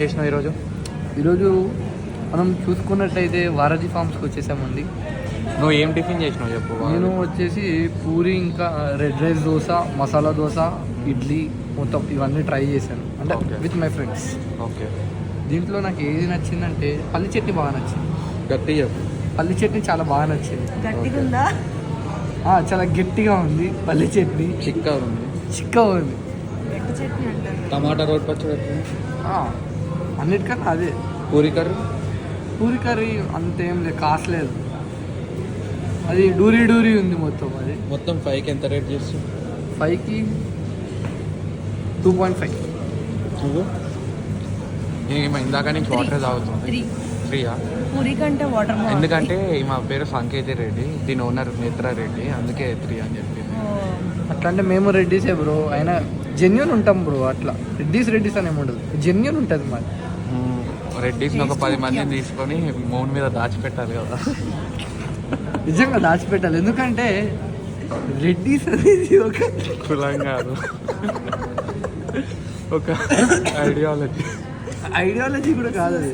చేసినావు ఈరోజు మనం చూసుకున్నట్లయితే వారాజీ ఫార్మ్స్కి వచ్చేసామండి. నువ్వు ఏం టిఫిన్ చేసినావు చెప్పు. నేను వచ్చేసి పూరి, ఇంకా రెడ్ రైస్ దోశ, మసాలా దోశ, ఇడ్లీ మొత్తం ఇవన్నీ ట్రై చేశాను అంటే విత్ మై ఫ్రెండ్స్. ఓకే. దీంట్లో నాకు ఏది నచ్చిందంటే పల్లి చట్నీ బాగా నచ్చింది. గట్టి చెప్పు. పల్లి చట్నీ చాలా బాగా నచ్చింది. గట్టిగా చాలా గట్టిగా ఉంది. పల్లి చట్నీ చిక్కగా ఉంది. గట్టి చట్నీ అంటారు. టమాటా రోడ్ పచ్చడి. అన్నిటికన్నా అదే. పూరి కర్రీ అంతేం లేదు, కాస్ట్లేదు. అది డూరీ ఉంది మొత్తం. అది మొత్తం 5కి ఎంత రేట్ చేస్తావు? 5కి 2.5. నువ్వు ఇందాక నుంచి వాటర్ తాగుతుంది. 3 పూరి కంటే వాటర్ ఎందుకంటే మా పేరు సంకేతి రెడ్డి, దీని ఓనర్ నేత్ర రెడ్డి, అందుకే 3 అని చెప్పింది. అట్లా అంటే మేము రెడ్డిసే బ్రో, అయినా జెన్యున్ ఉంటాం బ్రో. అట్లా రెడ్డిస్ అని ఏముండదు, జెన్యున్ ఉంటుంది మాది. రెడ్డిస్ని ఒక 10 మందిని తీసుకొని మౌన్ మీద దాచిపెట్టాలి కదా. నిజంగా దాచిపెట్టాలి, ఎందుకంటే రెడ్డిస్ అనేది ఒక కులం కాదు, ఒక ఐడియాలజీ కూడా కాదు అది.